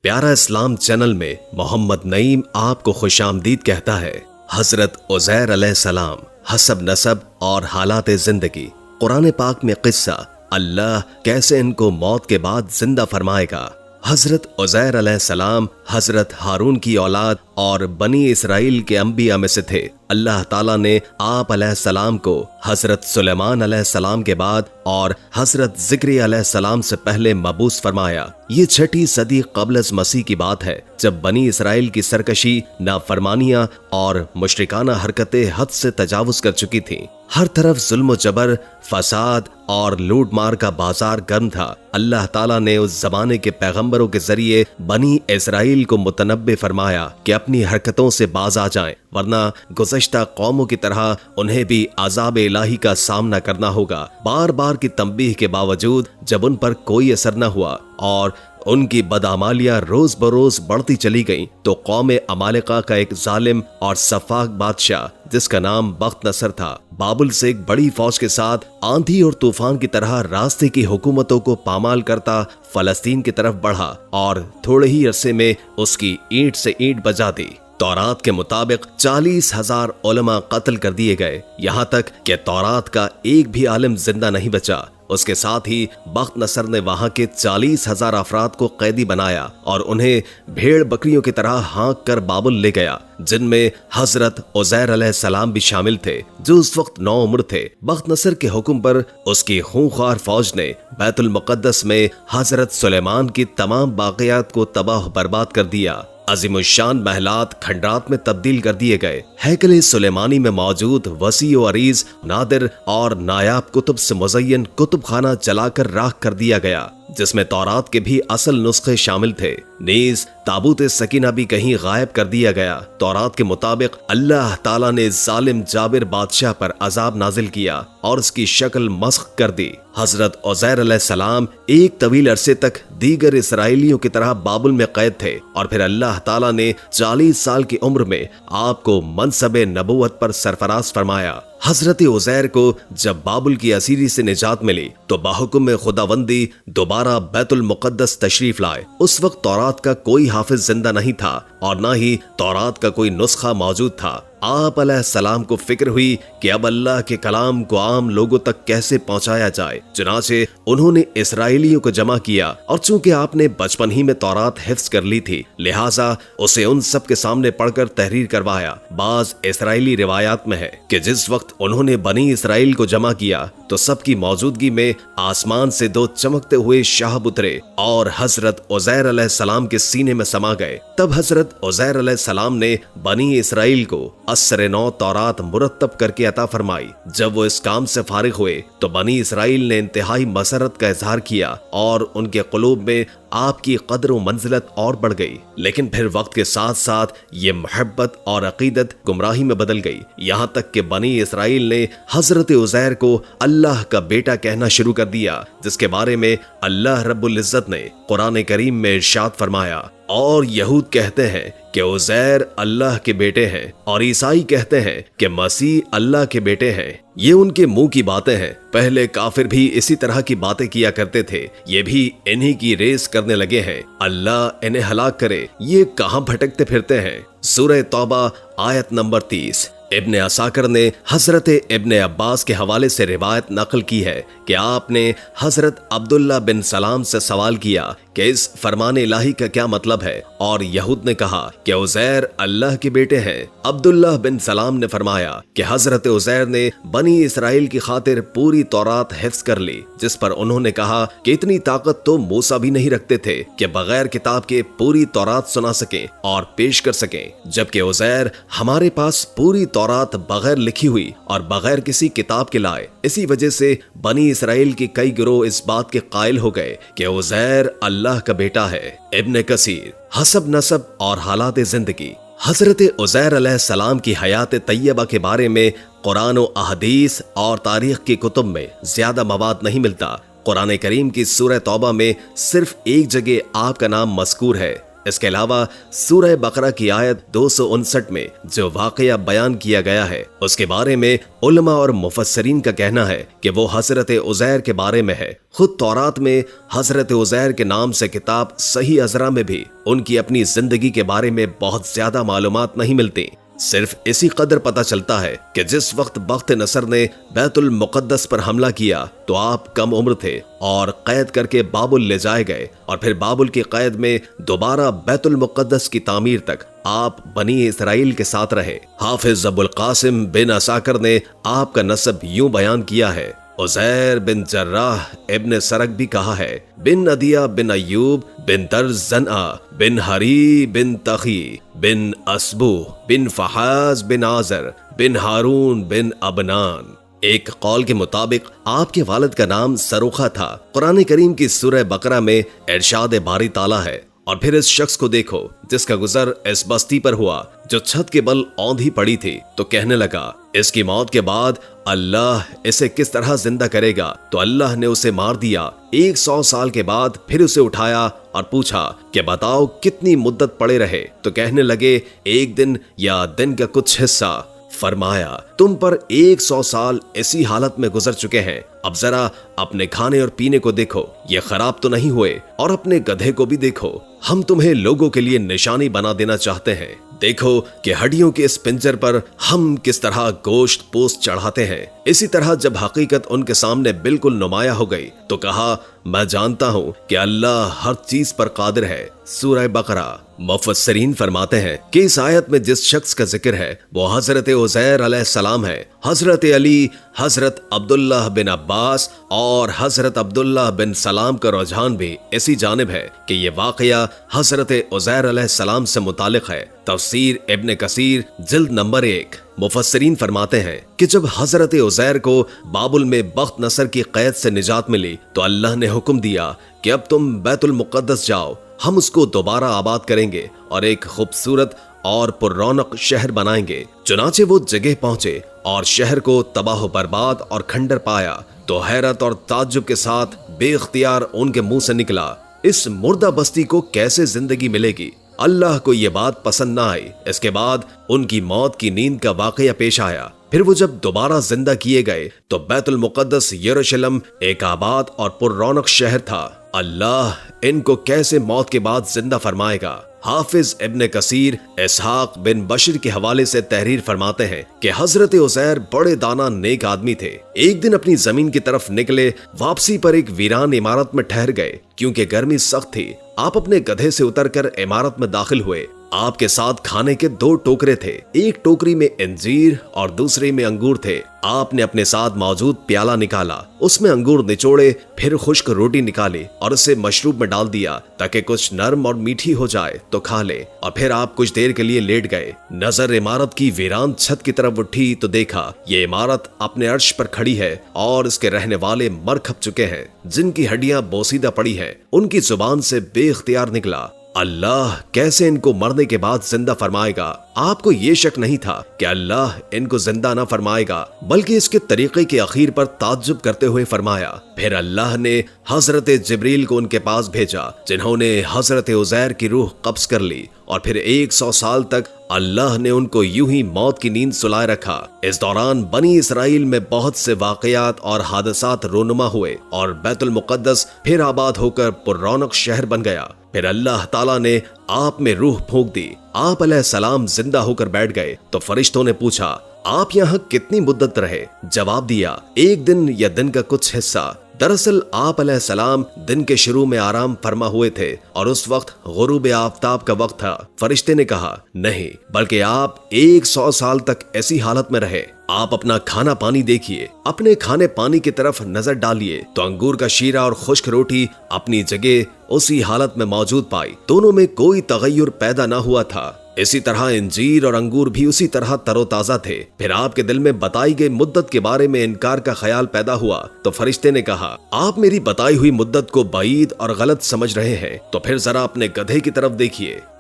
پیارا اسلام چینل میں محمد نعیم آپ کو خوش آمدید کہتا ہے۔ حضرت عزیر علیہ السلام حسب نسب اور حالات زندگی۔ قرآن پاک میں قصہ، اللہ کیسے ان کو موت کے بعد زندہ فرمائے گا۔ حضرت عزیر علیہ السلام حضرت ہارون کی اولاد اور بنی اسرائیل کے انبیاء میں سے تھے۔ اللہ تعالیٰ نے آپ علیہ السلام کو حضرت سلیمان علیہ السلام کے بعد اور حضرت زکریا علیہ السلام سے پہلے مبعوث فرمایا۔ یہ 6 صدی قبل از مسیح کی بات ہے، جب بنی اسرائیل کی سرکشی، نافرمانیاں اور مشرکانہ حرکتیں حد سے تجاوز کر چکی تھیں۔ ہر طرف ظلم و جبر، فساد اور لوٹ مار کا بازار گرم تھا۔ اللہ تعالیٰ نے اس زمانے کے پیغمبروں کے ذریعے بنی اسرائیل کو متنبع فرمایا کہ اپنی حرکتوں سے باز آ جائیں، ورنہ گزشتہ قوموں کی طرح انہیں بھی عذاب الہی کا سامنا کرنا ہوگا۔ بار بار کی تنبیہ کے باوجود جب ان پر کوئی اثر نہ ہوا اور ان کی بدعمالیاں روز بروز بڑھتی چلی گئیں، تو قوم عمالقہ کا ایک ظالم اور سفاک بادشاہ جس کا نام بخت نصر تھا، بابل سے ایک بڑی فوج کے ساتھ آندھی اور طوفان کی طرح راستے کی حکومتوں کو پامال کرتا فلسطین کی طرف بڑھا اور تھوڑے ہی عرصے میں اس کی اینٹ سے اینٹ بجا دی۔ تورات کے مطابق 40,000 علماء قتل کر دیے گئے، یہاں تک کہ تورات کا ایک بھی عالم زندہ نہیں بچا۔ اس کے ساتھ ہی بخت نصر نے وہاں کے 40,000 افراد کو قیدی بنایا اور انہیں بھیڑ بکریوں کی طرح ہانک کر بابل لے گیا، جن میں حضرت عزیر علیہ السلام بھی شامل تھے، جو اس وقت نوعمر تھے۔ بخت نصر کے حکم پر اس کی خونخوار فوج نے بیت المقدس میں حضرت سلیمان کی تمام باقیات کو تباہ و برباد کر دیا۔ عظیم الشان محلات کھنڈرات میں تبدیل کر دیے گئے۔ ہیکل سلیمانی میں موجود وسیع و عریض، نادر اور نایاب کتب سے مزین کتب خانہ جلا کر راکھ کر دیا گیا، جس میں تورات کے بھی اصل نسخے شامل تھے۔ نیز تابوت سکینہ بھی کہیں غائب کر دیا گیا۔ تورات کے مطابق اللہ تعالیٰ نے ظالم جابر بادشاہ پر عذاب نازل کیا اور اس کی شکل مسخ کر دی۔ حضرت عزیر علیہ السلام ایک طویل عرصے تک دیگر اسرائیلیوں کی طرح بابل میں قید تھے، اور پھر اللہ تعالیٰ نے 40 سال کی عمر میں آپ کو منصب نبوت پر سرفراز فرمایا۔ حضرت عزیر کو جب بابل کی اسیری سے نجات ملی تو بحکم خداوندی دوبارہ بیت المقدس تشریف لائے۔ اس وقت تورات کا کوئی حافظ زندہ نہیں تھا اور نہ ہی تورات کا کوئی نسخہ موجود تھا۔ آپ علیہ السلام کو فکر ہوئی کہ اب اللہ کے کلام کو عام لوگوں تک کیسے پہنچایا جائے، چنانچہ انہوں نے اسرائیلیوں کو جمع کیا، اور چونکہ آپ نے بچپن ہی میں تورات حفظ کر لی تھی، لہٰذا اسے ان سب کے سامنے پڑھ کر تحریر کروایا۔ بعض اسرائیلی روایات میں ہے کہ جس وقت انہوں نے بنی اسرائیل کو جمع کیا تو سب کی موجودگی میں آسمان سے 2 چمکتے ہوئے شہاب اترے اور حضرت عزیر علیہ السلام کے سینے میں سما گئے۔ تب حضرت عزیر علیہ السلام نے بنی اسرائیل کو عصر نو تورات مرتب کر کے عطا فرمائی۔ جب وہ اس کام سے فارغ ہوئے تو بنی اسرائیل نے انتہائی مسرت کا اظہار کیا اور ان کے قلوب میں آپ کی قدر و منزلت اور بڑھ گئی، لیکن پھر وقت کے ساتھ ساتھ یہ محبت اور عقیدت گمراہی میں بدل گئی، یہاں تک کہ بنی اسرائیل نے حضرت عزیر کو اللہ کا بیٹا کہنا شروع کر دیا، جس کے بارے میں اللہ رب العزت نے قرآن کریم میں ارشاد فرمایا، اور یہود کہتے ہیں کہ عزیر اللہ کے بیٹے ہیں، اور عیسائی کہتے ہیں کہ مسیح اللہ کے بیٹے ہیں۔ یہ ان کے منہ کی باتیں ہیں، پہلے کافر بھی اسی طرح کی باتیں کیا کرتے تھے، یہ بھی انہی کی ریس کرنے لگے ہیں، اللہ انہیں ہلاک کرے، یہ کہاں بھٹکتے پھرتے ہیں۔ سورہ توبہ آیت نمبر 30۔ ابن عساکر نے حضرت ابن عباس کے حوالے سے روایت نقل کی ہے کہ آپ نے حضرت عبداللہ بن سلام سے سوال کیا کہ اس فرمان الہی کا کیا مطلب ہے، اور یہود نے کہا کہ عزیر اللہ کے بیٹے ہیں۔ عبداللہ بن سلام نے فرمایا کہ حضرت عزیر نے بنی اسرائیل کی خاطر پوری تورات حفظ کر لی، جس پر انہوں نے کہا کہ اتنی طاقت تو موسیٰ بھی نہیں رکھتے تھے کہ بغیر کتاب کے پوری تورات سنا سکیں اور پیش کر سکیں، جبکہ عزیر ہمارے پاس پوری تورات بغیر لکھی ہوئی اور بغیر کسی کتاب کے لائے۔ اسی وجہ سے بنی اسرائیل کے کئی گروہ اس بات کے قائل ہو گئے کہ عزیر اللہ کا بیٹا ہے۔ ابن کثیر۔ حسب نسب اور حالات زندگی۔ حضرت عزیر علیہ السلام کی حیات طیبہ کے بارے میں قرآن و احادیث اور تاریخ کی کتب میں زیادہ مواد نہیں ملتا۔ قرآن کریم کی سورہ توبہ میں صرف ایک جگہ آپ کا نام مذکور ہے۔ اس کے علاوہ سورہ بقرہ کی آیت 259 میں جو واقعہ بیان کیا گیا ہے اس کے بارے میں علماء اور مفسرین کا کہنا ہے کہ وہ حضرت عزیر کے بارے میں ہے۔ خود تورات میں حضرت عزیر کے نام سے کتاب صحیح عذرا میں بھی ان کی اپنی زندگی کے بارے میں بہت زیادہ معلومات نہیں ملتی۔ صرف اسی قدر پتہ چلتا ہے کہ جس وقت بخت نصر نے بیت المقدس پر حملہ کیا تو آپ کم عمر تھے اور قید کر کے بابل لے جائے گئے، اور پھر بابل کی قید میں دوبارہ بیت المقدس کی تعمیر تک آپ بنی اسرائیل کے ساتھ رہے۔ حافظ ابو القاسم بن عساکر نے آپ کا نسب یوں بیان کیا ہے: عزیر بن جراح ابن سرک بھی کہا ہے، بن عدیہ بن ایوب بن درز زنعہ بن ہری بن تخی بن اسبو بن فحاز بن آزر بن ہارون بن ابنان۔ ایک قول کے مطابق آپ کے والد کا نام سروخہ تھا۔ قرآن کریم کی سورہ بقرہ میں ارشاد باری تعالیٰ ہے: اور پھر اس شخص کو دیکھو جس کا گزر اس بستی پر ہوا جو چھت کے بل اوندھی پڑی تھی، تو کہنے لگا اس کی موت کے بعد اللہ اسے کس طرح زندہ کرے گا؟ تو اللہ نے اسے مار دیا۔ 100 سال کے بعد پھر اسے اٹھایا اور پوچھا کہ بتاؤ کتنی مدت پڑے رہے؟ تو کہنے لگے ایک دن یا دن کا کچھ حصہ۔ فرمایا تم پر 100 سال اسی حالت میں گزر چکے ہیں، اب ذرا اپنے کھانے اور پینے کو دیکھو، یہ خراب تو نہیں ہوئے، اور اپنے گدھے کو بھی دیکھو، ہم تمہیں لوگوں کے لیے نشانی بنا دینا چاہتے ہیں۔ دیکھو کہ ہڈیوں کے اس پنجر پر ہم کس طرح گوشت پوست چڑھاتے ہیں۔ اسی طرح جب حقیقت ان کے سامنے بالکل نمایاں ہو گئی تو کہا میں جانتا ہوں کہ اللہ ہر چیز پر قادر ہے۔ سورہ بقرہ۔ مفسرین فرماتے ہیں کہ اس آیت میں جس شخص کا ذکر ہے وہ حضرت عزیر علیہ السلام ہے۔ حضرت علی، حضرت عبداللہ بن عباس اور حضرت عبداللہ بن سلام کا رجحان بھی اسی جانب ہے کہ یہ واقعہ حضرت عزیر علیہ السلام سے متعلق ہے۔ تفسیر ابن کثیر جلد نمبر 1۔ مفسرین فرماتے ہیں کہ جب حضرت عزیر کو بابل میں بخت نصر کی قید سے نجات ملی تو اللہ نے حکم دیا کہ اب تم بیت المقدس جاؤ، ہم اس کو دوبارہ آباد کریں گے اور ایک خوبصورت اور پر رونق شہر بنائیں گے۔ چنانچہ وہ جگہ پہنچے اور شہر کو تباہ و برباد اور کھنڈر پایا تو حیرت اور تعجب کے ساتھ بے اختیار ان کے منہ سے نکلا، اس مردہ بستی کو کیسے زندگی ملے گی؟ اللہ کو یہ بات پسند نہ آئی۔ اس کے بعد ان کی موت کی نیند کا واقعہ پیش آیا۔ پھر وہ جب دوبارہ زندہ کیے گئے تو بیت المقدس یروشلم ایک آباد اور پر رونق شہر تھا۔ اللہ ان کو کیسے موت کے بعد زندہ فرمائے گا؟ حافظ ابن کثیر اسحاق بن بشر کے حوالے سے تحریر فرماتے ہیں کہ حضرت عزیر بڑے دانا نیک آدمی تھے۔ ایک دن اپنی زمین کی طرف نکلے، واپسی پر ایک ویران عمارت میں ٹھہر گئے کیونکہ گرمی سخت تھی۔ آپ اپنے گدھے سے اتر کر عمارت میں داخل ہوئے۔ آپ کے ساتھ کھانے کے 2 ٹوکرے تھے، ایک ٹوکری میں انجیر اور دوسری میں انگور تھے۔ آپ نے اپنے ساتھ موجود پیالہ نکالا، اس میں انگور نچوڑے، پھر خشک روٹی نکالی اور اسے مشروب میں ڈال دیا تاکہ کچھ نرم اور میٹھی ہو جائے تو کھا لے، اور پھر آپ کچھ دیر کے لیے لیٹ گئے۔ نظر عمارت کی ویران چھت کی طرف اٹھی تو دیکھا یہ عمارت اپنے عرش پر کھڑی ہے اور اس کے رہنے والے مر کھپ چکے ہیں، جن کی ہڈیاں بوسیدہ پڑی ہیں۔ ان کی زبان سے بے اختیار نکلا، اللہ کیسے ان کو مرنے کے بعد زندہ فرمائے گا؟ آپ کو یہ شک نہیں تھا کہ اللہ ان کو زندہ نہ فرمائے گا، بلکہ اس کے طریقے کے اخیر پر تعجب کرتے ہوئے فرمایا۔ پھر اللہ نے حضرت جبریل کو ان کے پاس بھیجا، جنہوں نے حضرت عزیر کی روح قبض کر لی، اور پھر 100 سال تک اللہ نے ان کو یوں ہی موت کی نیند سلائے رکھا۔ اس دوران بنی اسرائیل میں بہت سے واقعات اور حادثات رونما ہوئے اور بیت المقدس پھر آباد ہو کر پر رونق شہر بن گیا۔ پھر اللہ تعالیٰ نے آپ میں روح پھونک دی، آپ علیہ السلام زندہ ہو کر بیٹھ گئے تو فرشتوں نے پوچھا آپ یہاں کتنی مدت رہے؟ جواب دیا 1 دن یا دن کا کچھ حصہ۔ دراصل آپ علیہ السلام دن کے شروع میں آرام فرما ہوئے تھے اور اس وقت غروب آفتاب کا وقت تھا۔ فرشتے نے کہا نہیں، بلکہ آپ 100 سال تک ایسی حالت میں رہے۔ آپ اپنا کھانا پانی دیکھیے، اپنے کھانے پانی کی طرف نظر ڈالیے تو انگور کا شیرہ اور خشک روٹی اپنی جگہ اسی حالت میں موجود پائی، دونوں میں کوئی تغیر پیدا نہ ہوا تھا۔ اسی طرح انجیر اور انگور بھی اسی طرح تر و تازہ تھے۔ پھر آپ کے دل میں بتائی گئی مدت کے بارے میں انکار کا خیال پیدا ہوا تو فرشتے نے کہا آپ میری بتائی ہوئی مدت کو بعید اور غلط سمجھ رہے ہیں، تو پھر ذرا اپنے گدھے کی طرف دیکھیے۔